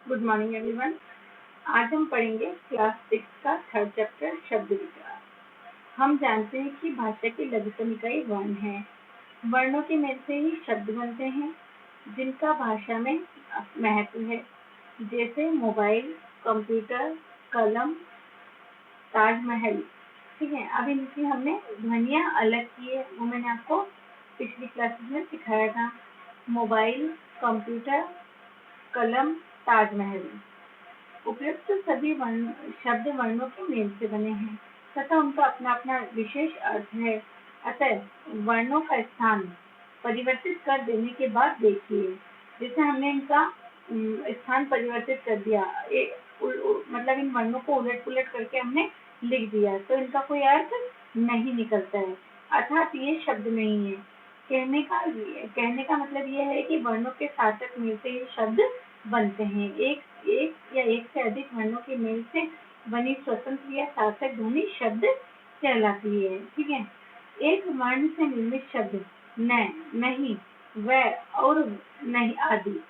Good morning everyone. आज हम पढ़ेंगे क्लास 6 का थर्ड चैप्टर शब्द विकास। हम जानते हैं कि भाषा की लघुतम इकाई वर्ण है। वर्णों के मेल से ही शब्द बनते हैं जिनका भाषा में महत्व है, जैसे मोबाइल, कंप्यूटर, कलम, ताजमहल। ठीक है, अब इनकी हमने ध्वनियां अलग की है, वो मैंने आपको पिछली क्लासेस में सिखाया था। मोबाइल, कंप्यूटर, कलम, ताजमहल। उपयुक्त सभी शब्द वर्णों के मेल से बने हैं तथा उनका अपना अपना विशेष अर्थ है। अतः वर्णों का स्थान परिवर्तित कर देने के बाद देखिए, जैसे हमने इनका स्थान परिवर्तित कर दिया, मतलब इन वर्णों को उलट पुलट करके हमने लिख दिया तो इनका कोई अर्थ नहीं निकलता है, अर्थात ये शब्द नहीं है। कहने का मतलब यह है कि वर्णों के सार्थक मेल से ये शब्द बनते हैं। एक या एक से अधिक वर्णों के मेल से बनी स्वतंत्र या सार्थक ध्वनि शब्द कहलाती है। ठीक है, एक वर्ण से निर्मित शब्द न, नहीं, वह और नहीं आदि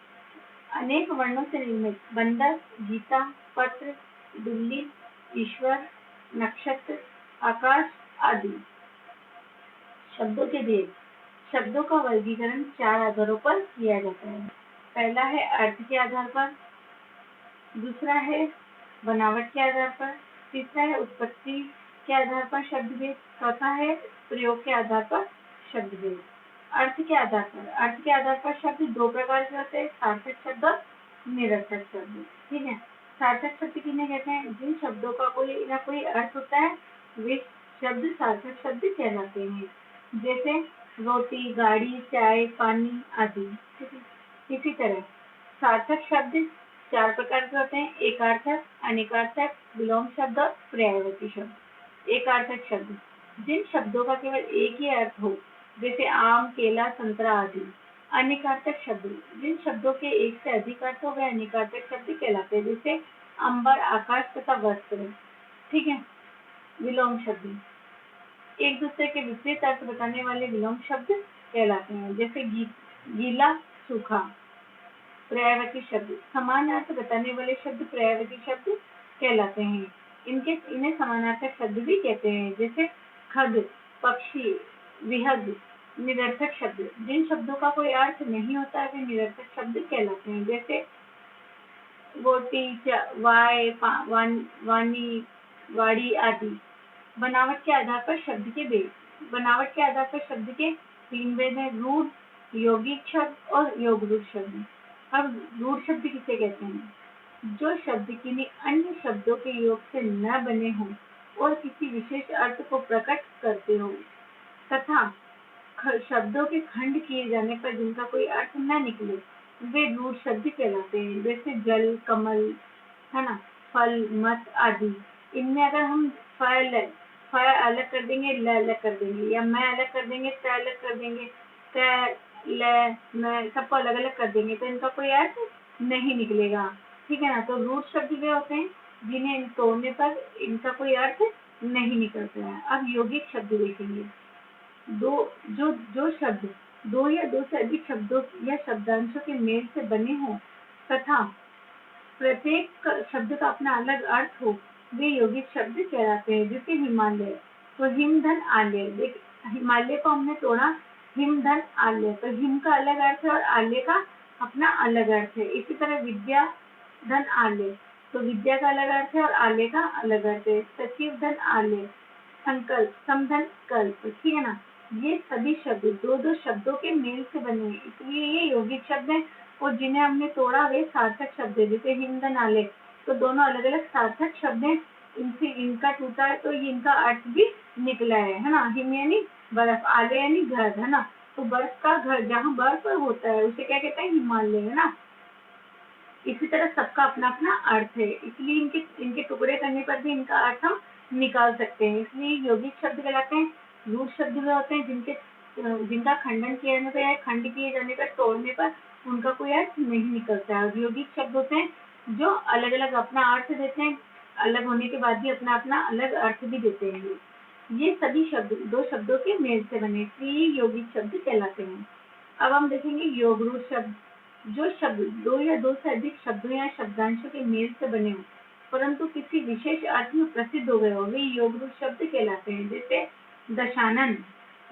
अनेक वर्णों से निर्मित बंदर, गीता, पत्र, बिल्ली, ईश्वर, नक्षत्र, आकाश आदि शब्दों के भेद। शब्दों का वर्गीकरण 4 आधारों पर किया जाता है। पहला है अर्थ के आधार पर, दूसरा है बनावट के आधार पर, तीसरा है उत्पत्ति के आधार पर शब्द भेद, चौथा है प्रयोग के आधार पर शब्द भेद। अर्थ के आधार पर शब्द दो प्रकार के होते हैं, सार्थक शब्द और निरर्थक शब्द। ठीक है, सार्थक शब्द किन्हें कहते हैं? जिन शब्दों का कोई ना कोई अर्थ होता है वे शब्द सार्थक शब्द कहलाते हैं, जैसे रोटी, गाड़ी, चाय, पानी आदि। इसी तरह सार्थक शब्द 4 प्रकार के होते हैं, एकार्थक, अनेकार्थक, विलोम शब्द और पर्यायवाची शब्द। एकार्थक शब्द जिन शब्दों का केवल एक ही अर्थ हो, जैसे आम, केला, संतरा आदि। अनेकार्थक शब्द जिन शब्दों के एक से अधिक अर्थ हो वे अनेकार्थक शब्द कहलाते हैं, जैसे अंबर, आकाश तथा वस्त्र। ठीक है, विलोम शब्द एक दूसरे के विपरीत अर्थ बताने वाले विलोम शब्द कहलाते हैं, जैसे गीला, सूखा। पर्यायवाची शब्द समान अर्थ बताने वाले शब्द पर्यायवाची शब्द कहलाते हैं। इन्हें समानार्थक शब्द भी कहते हैं, जैसे खग, पक्षी, विहग। निरर्थक शब्द जिन शब्दों का कोई अर्थ नहीं होता वे निरर्थक शब्द कहलाते हैं, जैसे गोटी, वाय, वानी, वाड़ी आदि। बनावट के आधार पर शब्द के भेद। बनावट के आधार पर शब्द के 3 भेद हैं, रूढ़, यौगिक शब्द और योगरूढ़ शब्द। अब रूढ़ शब्द किसे कहते हैं? जो शब्द किन्हीं अन्य शब्दों के योग से न बने हों और किसी विशेष अर्थ को प्रकट करते हो तथा शब्दों के खंड किए जाने पर जिनका कोई अर्थ न निकले वे रूढ़ शब्द कहलाते हैं, जैसे जल, कमल, है ना, फल, मत आदि। इनमें अगर हम फ अलग कर देंगे, ल अलग कर देंगे, या मैं अलग कर देंगे, त अलग कर देंगे, त, ल, मैं सबको अलग अलग कर देंगे तो इनका कोई अर्थ नहीं निकलेगा। ठीक है ना, तो रूढ़ शब्द वे होते हैं जिन्हें तोड़ने पर इनका कोई अर्थ नहीं निकलता है। अब यौगिक शब्द देखेंगे। जो शब्द दो या दो से अधिक शब्दों या शब्दांशों के मेल से बने हों तथा प्रत्येक शब्द का अपना अलग अर्थ हो वे यौगिक शब्द कहलाते हैं, जैसे हिमालय। तो हिम, धन, आलय। हिमालय को हमने तोड़ा, हिम, धन, आलय, तो हिम का अलग अर्थ है और आलय का अपना अलग अर्थ है। इसी तरह विद्या, धन, आलय, तो विद्या का अलग अर्थ है और आलय का अलग अर्थ है। सचिव, धन, आलय, संकल्प, समधन, कल्प। ठीक है ना, ये सभी शब्द दो दो शब्दों के मेल से बने हैं, इसलिए ये यौगिक शब्द हैं और जिन्हें हमने तोड़ा वे सार्थक शब्द है, जैसे हिम, धन, आलय, तो दोनों अलग अलग सार्थक शब्द हैं। इनका टूटा है तो ये इनका अर्थ भी निकला है ना। हिम यानी बर्फ, आलय यानी घर, है ना, तो बर्फ का घर जहाँ बर्फ होता है उसे क्या कहते हैं? हिमालय, है ना। इसी तरह सबका अपना अपना अर्थ है, इसलिए इनके टुकड़े करने पर भी इनका अर्थ हम निकाल सकते हैं, इसलिए यौगिक शब्द कहलाते हैं। रूढ़ शब्द वे होते हैं जिनका खंडन किए जाने पर या खंड किए जाने पर, तोड़ने पर उनका कोई अर्थ नहीं निकलता है। यौगिक शब्द होते हैं जो अलग अलग अपना अर्थ देते हैं, अलग होने के बाद भी अपना अपना अलग अर्थ भी देते हैं। ये सभी शब्द दो शब्दों के मेल से बने, इसलिए यौगिक शब्द कहलाते हैं। अब हम देखेंगे योगरूढ़ शब्द। जो शब्द दो या दो से अधिक शब्दों या शब्दांशों के मेल से बने हो परंतु किसी विशेष अर्थ में प्रसिद्ध हो गए हो वे योग रूप शब्द कहलाते हैं। जैसे दशानन,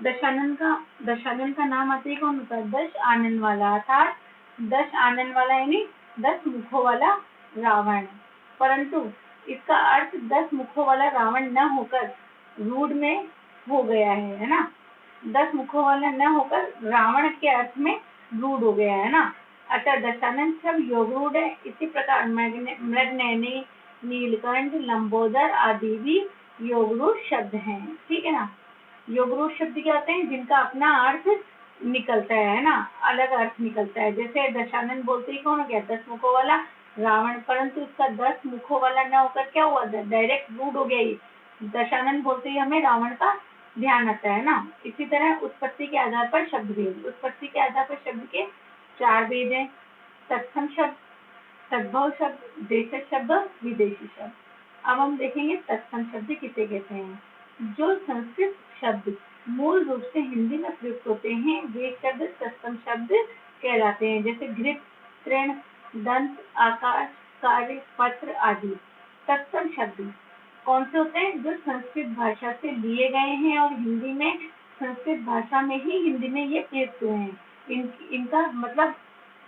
दशानन का नाम आते ही कौन होता है? दश आनन वाला, अर्थात दश आनन वाला यानी 10 मुखों वाला रावण। परंतु इसका अर्थ 10 मुखों वाला रावण न होकर रूढ़ में हो गया है ना? 10 मुखों वाला न होकर रावण के अर्थ में रूढ़ हो गया है ना? अतः दशानन शब्द योगरूढ़ है। इसी प्रकार मृगनयनी, नीलकंठ, लंबोदर आदि भी योगरूढ़ शब्द हैं। ठीक है ना? योगरूढ़ शब्द क्या होते हैं? जिनका अपना अर्थ निकलता है ना, अलग अर्थ निकलता है। जैसे दशानन बोलते ही कौन हो गया? 10 मुखों वाला रावण, परंतु इसका 10 मुखों वाला न होकर क्या हुआ? डायरेक्ट रूढ़ हो गया ही। दशानन बोलते ही हमें रावण का ध्यान आता है ना। इसी तरह उत्पत्ति के आधार पर शब्द भेद, उत्पत्ति के आधार पर शब्द के 4 भेद हैं। तत्सम शब्द, तद्भव शब्द, देशज शब्द, विदेशी शब्द। अब हम देखेंगे तत्सम शब्द किसे कहते हैं। जो संस्कृत शब्द मूल रूप से हिंदी में प्रयुक्त होते हैं वे शब्द तत्सम शब्द कहलाते हैं। जैसे घृत, तृण, दंत, आकाश, कार्य, पत्र आदि। तत्सम शब्द कौन से होते हैं? जो संस्कृत भाषा से लिए गए हैं और हिंदी में, संस्कृत भाषा में ही हिंदी में ये प्रयुक्त हुए हैं। इनका मतलब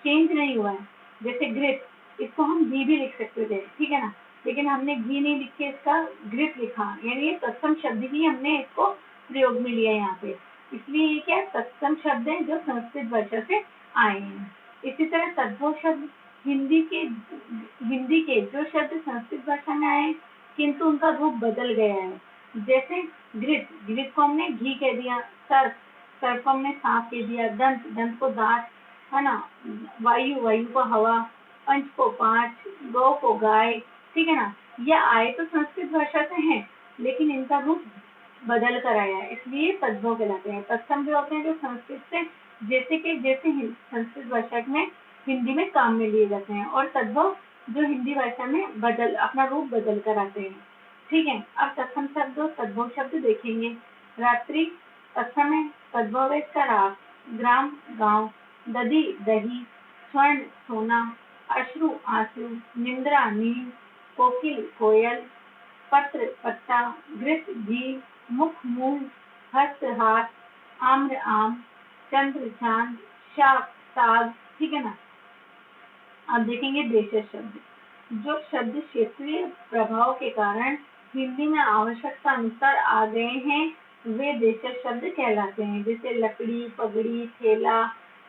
चेंज नहीं हुआ है। जैसे घृत, इसको हम घी भी लिख सकते थे, ठीक है ना, लेकिन हमने घी नहीं लिख के इसका घृत लिखा, यानी ये तत्सम शब्द ही हमने इसको प्रयोग में लिया यहाँ पे। इसलिए ये क्या तत्सम शब्द है जो संस्कृत भाषा से आए हैं। इसी तरह तद्भव शब्द हिंदी के जो शब्द संस्कृत भाषा में आए किंतु उनका रूप बदल गया है। जैसे घृत, घृत को हमने घी कह दिया, सर्प, सर्प को हमने सांप कह दिया, दंत, दंत को दांत, है ना, वायु, वायु को हवा, पंच को पांच, गौ को गाय, ठीक है ना। ये आए तो संस्कृत भाषा से हैं, लेकिन इनका रूप बदल कर आया है, इसलिए तद्भव कहलाते हैं। तत्सम भी होते हैं जो संस्कृत से जैसे संस्कृत भाषा में हिंदी में काम में लिए जाते हैं, और तद्भव जो हिंदी भाषा में अपना रूप बदल कर आते हैं। ठीक है, अब तत्सम शब्द और तद्भव शब्द देखेंगे। रात्रि तत्सम है, तद्भव है इसका रात, ग्राम गांव, दधि दही, स्वर्ण सोना, अश्रु आंसू, निंद्रा नींद, कोकिल कोयल, पत्र पत्ता, घृत घी, मुख मुंह, हस्त हाथ, आम्र आम, चंद्र चांद, शाक साग, ठीक है ना। अब देखेंगे देशज शब्द। जो शब्द क्षेत्रीय प्रभाव के कारण हिंदी में आवश्यकता अनुसार आ गए हैं वे देशज शब्द कहलाते हैं। जैसे लकड़ी, पगड़ी, थैला,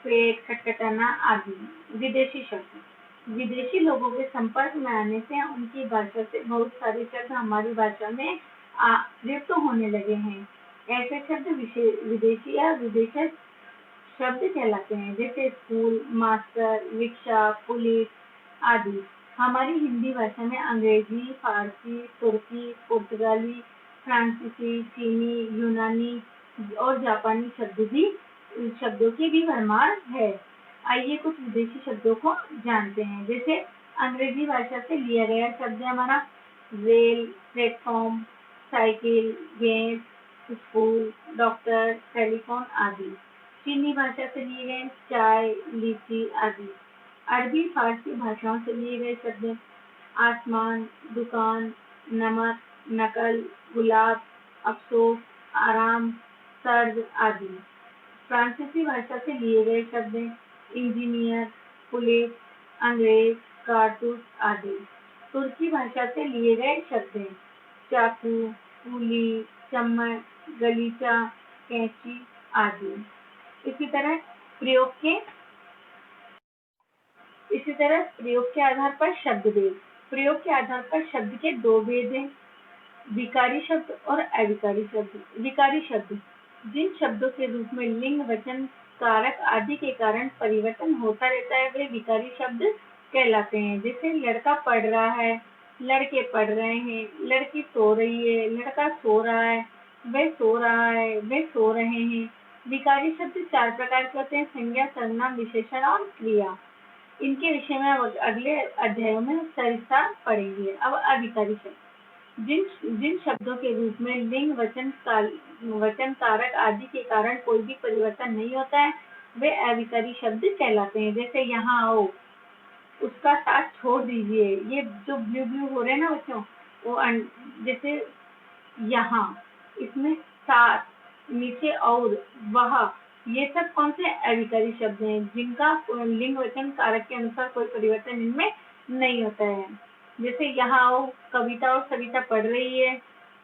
पेट, खटखटाना आदि। विदेशी शब्द विदेशी लोगों के संपर्क में आने से उनकी भाषा से बहुत सारे शब्द हमारी भाषा में प्रयुक्त होने लगे हैं। ऐसे शब्द विदेशी या विदेशज शब्द कहलाते हैं। जैसे स्कूल, मास्टर, रिक्शा, पुलिस आदि। हमारी हिंदी भाषा में अंग्रेजी, फारसी, तुर्की, पुर्तगाली, फ्रांसीसी, चीनी, यूनानी और जापानी शब्दों की भी भरमार है। आइए कुछ विदेशी शब्दों को जानते हैं। जैसे अंग्रेजी भाषा से लिया गया शब्द है हमारा rail, platform, cycle, gas, school, doctor, telephone आदि। चीनी भाषा से लिए गए चाय, लीची आदि। अरबी फारसी भाषाओं से लिए गए शब्द आसमान, दुकान, नमक, नकल, गुलाब, अफसोस, आराम, सर्द आदि। फ्रांसीसी भाषा से लिए गए शब्द इंजीनियर, पुलिस, अंग्रेज, कारतूस आदि। तुर्की भाषा से लिए गए शब्द चाकू, कूली, चम्मच, गलीचा, कैंची आदि। इसी तरह प्रयोग के आधार पर शब्द भेद। प्रयोग के आधार पर शब्द के 2 भेद हैं, विकारी शब्द और अविकारी शब्द। विकारी शब्द जिन शब्दों के रूप में लिंग, वचन, कारक आदि के कारण परिवर्तन होता रहता है वे विकारी शब्द कहलाते हैं। जैसे लड़का पढ़ रहा है, लड़के पढ़ रहे हैं, लड़की सो रही है, लड़का सो रहा है, वह सो रहा है, वे सो रहे हैं। विकारी शब्द 4 प्रकार के होते हैं, संज्ञा, सर्वनाम, विशेषण और क्रिया। इनके विषय में अगले अध्यायों में सविस्तार पढ़ेंगे। अब अविकारी शब्द जिन शब्दों के रूप में लिंग, वचन, कारक आदि के कारण कोई भी परिवर्तन नहीं होता है वे अविकारी शब्द कहलाते हैं। जैसे यहाँ आओ, उसका साथ छोड़ दीजिए, ये जो ब्लू ब्लू हो रहे हैं ना बच्चों, वो जैसे यहाँ, इसमें साथ, नीचे और, वह, ये सब कौन से अविकारी शब्द हैं जिनका लिंग वचन कारक के अनुसार कोई परिवर्तन इनमें नहीं होता है। जैसे यहाँ आओ, कविता और सविता पढ़ रही है,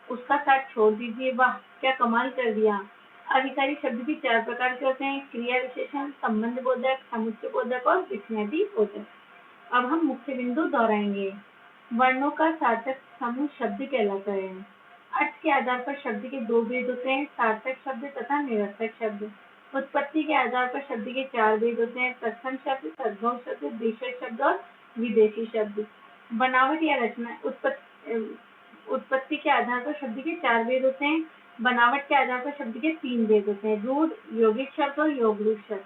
उसका साथ छोड़ दीजिए, वाह क्या कमाल कर दिया। अविकारी शब्द भी 4 प्रकार के होते हैं: क्रिया विशेषण, संबंध बोधक, समुच्चय बोधक और विस्मयादि बोधक। अब हम मुख्य बिंदु दोहराएंगे। वर्णों का सार्थक समूह शब्द कहलाता है। अर्थ के आधार पर शब्द के 2 भेद होते हैं: सार्थक शब्द तथा निरर्थक शब्द। उत्पत्ति के आधार पर शब्द के 4 भेद होते हैं: तत्सम शब्द, तद्भव शब्द, देशज शब्द और विदेशी शब्द। बनावट या रचना। उत्पत्ति के आधार पर शब्द के 4 भेद होते हैं। बनावट के आधार पर शब्द के 3 भेद होते हैं: रूढ़, यौगिक शब्द और योगरूप शब्द।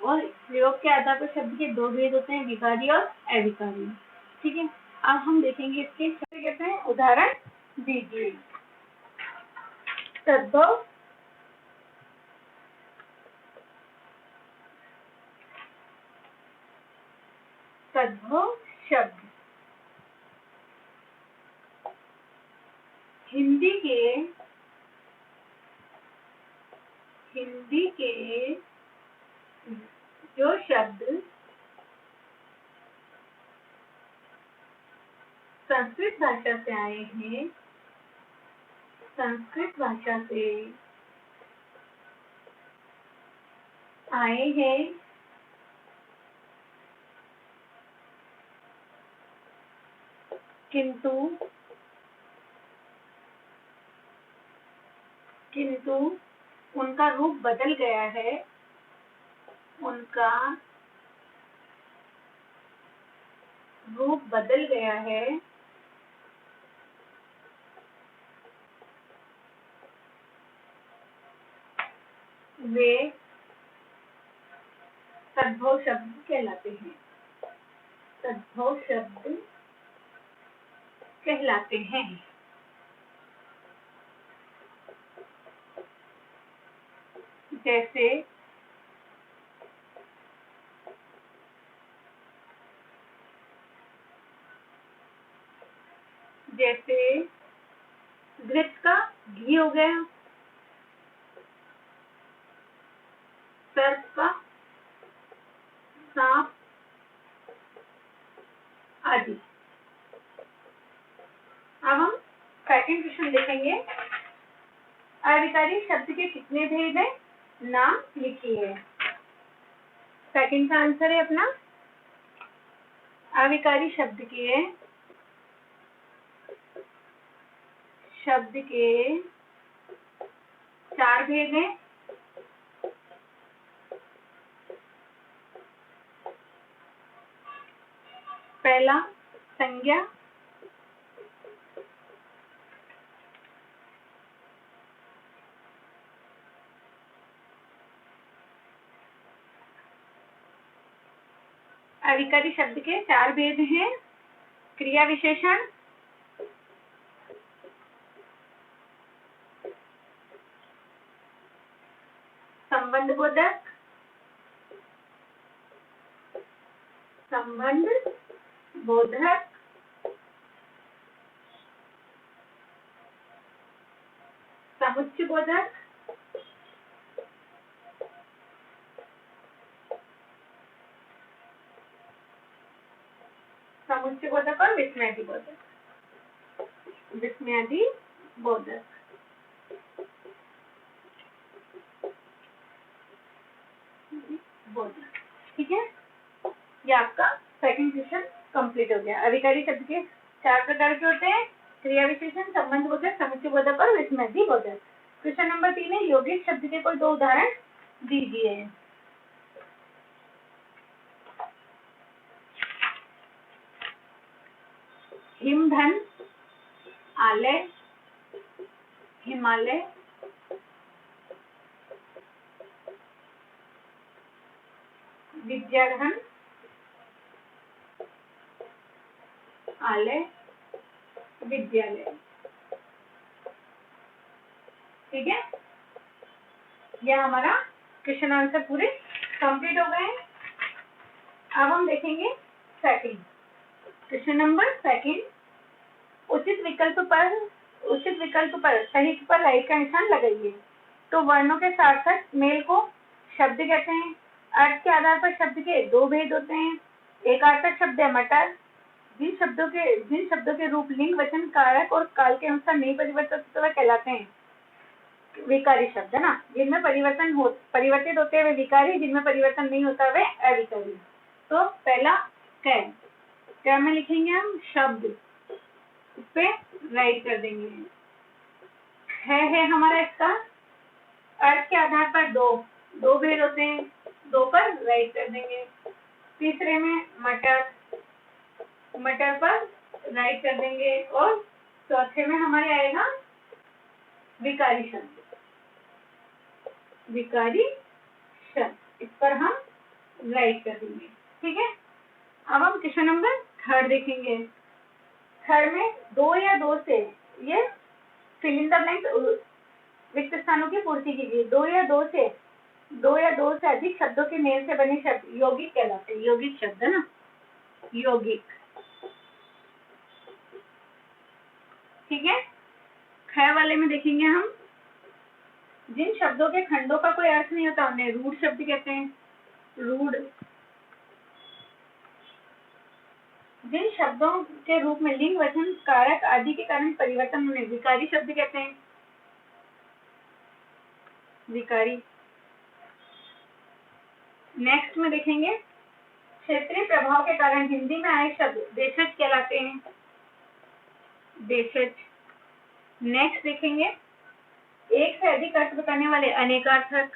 और प्रयोग के आधार पर शब्द के 2 भेद होते हैं: विकारी और अविकारी। ठीक है, अब हम देखेंगे इसके शब्द कहते हैं। उदाहरण दीजिए। तद्भव, तद्भव शब्द हिंदी के जो शब्द संस्कृत भाषा से आए हैं, संस्कृत भाषा से आए हैं, किंतु उनका रूप बदल गया है, उनका रूप बदल गया है, वे तद्भव शब्द कहलाते हैं। तद्भव शब्द कहलाते हैं। जैसे घृत का घी हो गया, सर्प का सांप आदि। अब हम सेकंड क्वेश्चन देखेंगे। अविकारी शब्द के कितने भेद हैं? नाम लिखिए। सेकंड का आंसर है अपना अविकारी शब्द के 4 भेद हैं। पहला संज्ञा, अविकारी शब्द के 4 भेद हैं: क्रिया विशेषण, संबंध बोधक, समुच्चय बोधक, और विस्मयादि बोधक। ठीक है, ये आपका सेकंड क्वेश्चन कंप्लीट हो गया। अविकारी शब्द के 4 प्रकार के होते हैं: क्रिया विशेषण, संबंध बोधक, समुच्चय बोधक और विस्मयादि बोधक। क्वेश्चन नंबर 3 है, यौगिक शब्द के कोई 2 उदाहरण दीजिए। हिमधन, आलय, हिमालय, विद्याधन, आलय, विद्यालय। ठीक है, यह हमारा क्वेश्चन आंसर पूरे कंप्लीट हो गए। अब हम देखेंगे सेकंड क्वेश्चन नंबर सेकंड। उचित विकल्प पर सही पर राइट का निशान लगाइए। तो वर्णों के सार्थक मेल को शब्द कहते हैं। अर्थ के आधार पर शब्द के दो भेद होते हैं। एक अर्थक शब्द है मटर। जिन शब्दों के रूप लिंग वचन कारक और काल के अनुसार नहीं परिवर्तित होते कहलाते हैं विकारी शब्द, है ना। जिनमें परिवर्तित होते हैं वे विकारी, जिनमें परिवर्तन नहीं होता वे अविकारी। तो पहला क में लिखेंगे हम शब्द, इस पे राइट कर देंगे। है हमारा इसका अर्थ के आधार पर दो भेद होते हैं, दो पर राइट कर देंगे। तीसरे में मटर पर राइट कर देंगे। और चौथे में हमारे आएगा विकारी शब्द, इस पर हम राइट कर देंगे। ठीक है। अब हम क्वेश्चन नंबर थर्ड देखेंगे। थर्ड में दो या दो से, ये फिल इन द ब्लैंक रिक्त स्थानों की पूर्ति कीजिए। दो या दो से अधिक शब्दों के मेल से बने शब्द यौगिक कहलाते हैं। यौगिक शब्द, है ना, यौगिक। ठीक है। ख वाले में देखेंगे हम जिन शब्दों के खंडों का कोई अर्थ नहीं होता उन्हें रूढ़ शब्द कहते हैं। रूढ़। जिन शब्दों के रूप में लिंग वचन कारक आदि के कारण परिवर्तन उन्हें विकारी शब्द कहते हैं। विकारी। नेक्स्ट में देखेंगे क्षेत्रीय प्रभाव के कारण हिंदी में आए शब्द देशज कहलाते हैं। देशज। नेक्स्ट देखेंगे एक से अधिक अर्थ बताने वाले अनेकार्थक।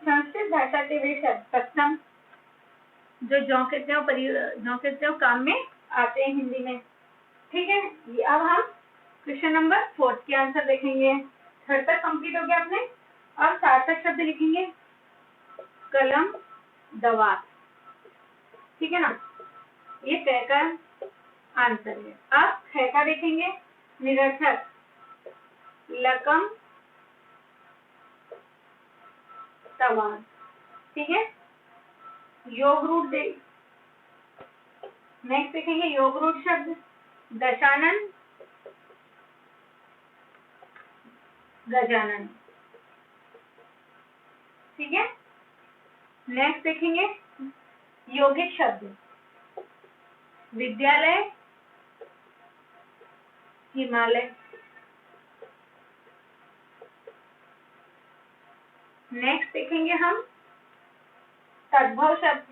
संस्कृत भाषा के वे शब्द तत्सम जो ज्यों के त्यों काम में आते हैं हिंदी में। ठीक है। अब हम क्वेश्चन नंबर फोर्थ के आंसर देखेंगे। थर्ड तक कंप्लीट हो गया अपने। अब सार्थक शब्द लिखेंगे कलम दवात। ठीक है ना, ये क का आंसर है। अब ख का देखेंगे निरर्थक लकम तवाद। ठीक है। योग रूट नेक्स्ट देखेंगे योग रूट शब्द दशानन गजानन। ठीक है। नेक्स्ट देखेंगे यौगिक शब्द विद्यालय हिमालय। नेक्स्ट देखेंगे हम तद्भव शब्द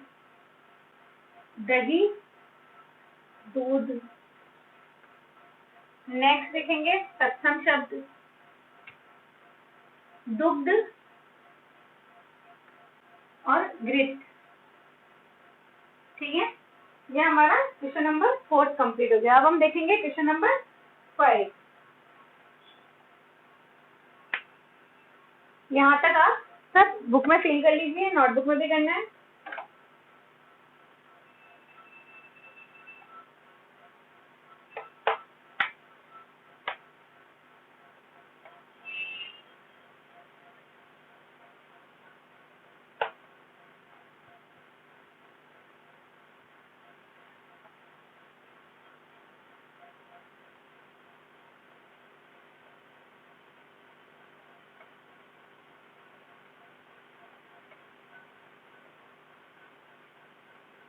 दही दूध। नेक्स्ट देखेंगे तत्सम शब्द दुग्ध और घृत। ठीक है। ये हमारा क्वेश्चन नंबर 4 कंप्लीट हो गया। अब हम देखेंगे क्वेश्चन नंबर 5। यहाँ तक आप सब बुक में फिल कर लीजिए, नोटबुक में भी करना है।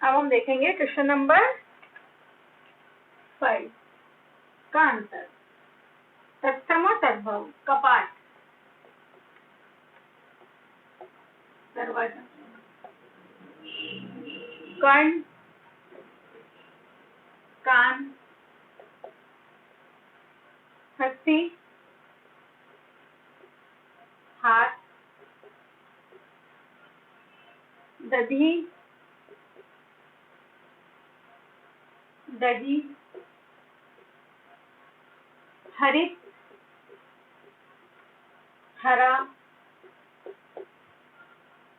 अब हम देखेंगे क्वेश्चन नंबर 5 का आंसर। तत्सम और तद्भव कपाट दरवाजा। कर्ण कान हस्ती हाथ दधी दही हरित हरा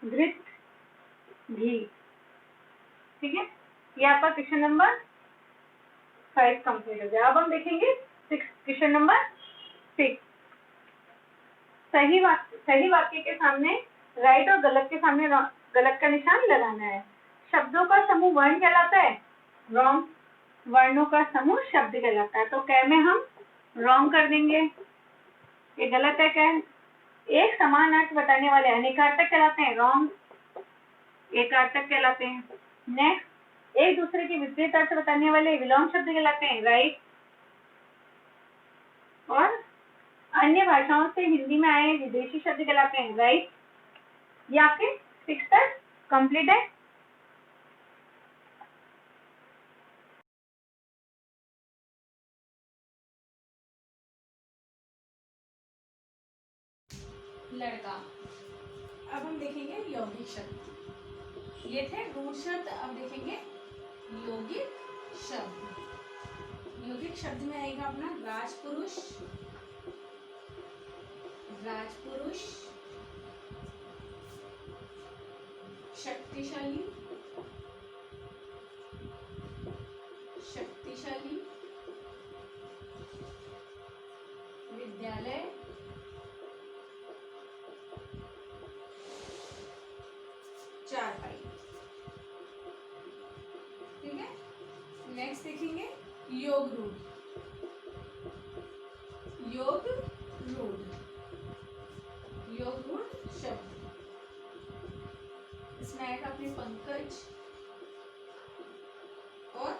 घृत घी। ठीक है। ये आपका क्वेश्चन नंबर 5 कंप्लीट हो गया। अब हम देखेंगे क्वेश्चन नंबर 6, सही वाक्य के सामने राइट और गलत के सामने गलत का निशान लगाना है। शब्दों का समूह वर्ण कहलाता है, रॉन्ग। वर्णों का समूह शब्द कहलाता है। तो कै में हम रॉन्ग कर देंगे, ये गलत है। क्या एक समान अर्थ बताने वाले अनेकार्थक कहलाते हैं, रॉन्ग। एकार्थक कहलाते हैं। नेक्स्ट, एक दूसरे के विपरीत अर्थ बताने वाले विलोम शब्द कहलाते हैं, राइट। और अन्य भाषाओं से हिंदी में आए विदेशी शब्द कहलाते हैं, राइट। ये आपके 6 तक कंप्लीट है। लड़का। अब हम देखेंगे यौगिक शब्द। ये थे रूढ़ शब्द, अब देखेंगे यौगिक शब्द। यौगिक शब्द में आएगा अपना राजपुरुष, राजपुरुष, शक्तिशाली, शक्तिशाली, विद्यालय, चारपाई। ठीक है। नेक्स्ट देखेंगे योग रूढ़, योग रूढ़, योग रूढ़ शब्द। इसमें आएगा अपने पंकज और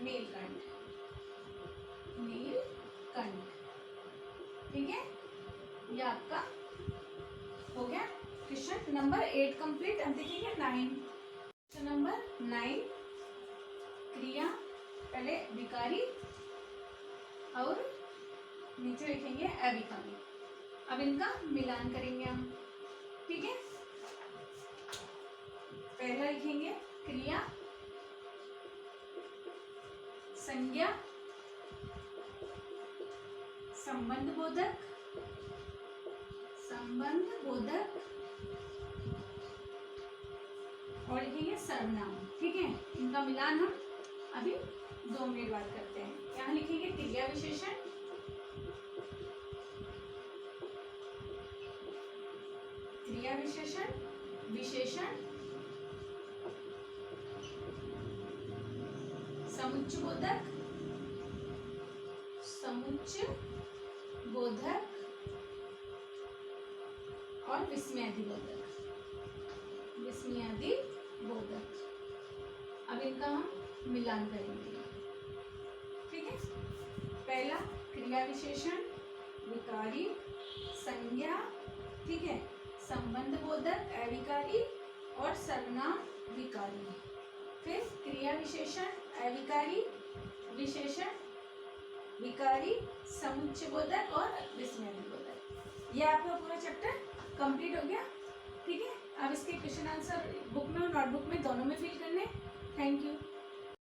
नीलकंठ, नीलकंठ। ठीक है, ये आपका हो गया क्वेश्चन नंबर 8 कंप्लीट। अब देखेंगे 9। क्वेश्चन नंबर 9, क्रिया, पहले विकारी और नीचे लिखेंगे अविकारी। अब इनका मिलान करेंगे हम। ठीक है, पहला लिखेंगे क्रिया, संज्ञा, संबंध बोधक, संबंध बोधक, और लिखेंगे सर्वनाम। ठीक है, इनका मिलान हम अभी 2 मिनट बाद करते हैं। यहाँ लिखेंगे क्रिया विशेषण, क्रिया विशेषण, विशेषण, समुच्चय बोधक, समुच्चय बोधक, और विस्मयादि बोधक, विस्मयादि बोधक। अब इनका हम मिलान करेंगे। ठीक है, पहला क्रिया विशेषण, विकारी, संज्ञा, ठीक है, संबंध बोधक अविकारी और सर्वनाम विकारी। फिर क्रिया विशेषण, अविकारी, विशेषण, विकारी, समुच्चय बोधक और विस्मयादि बोधक। यह आपका पूरा चैप्टर कंप्लीट हो गया। ठीक है, अब इसके क्वेश्चन आंसर बुक में और नोटबुक में दोनों में फिल करने। Thank you.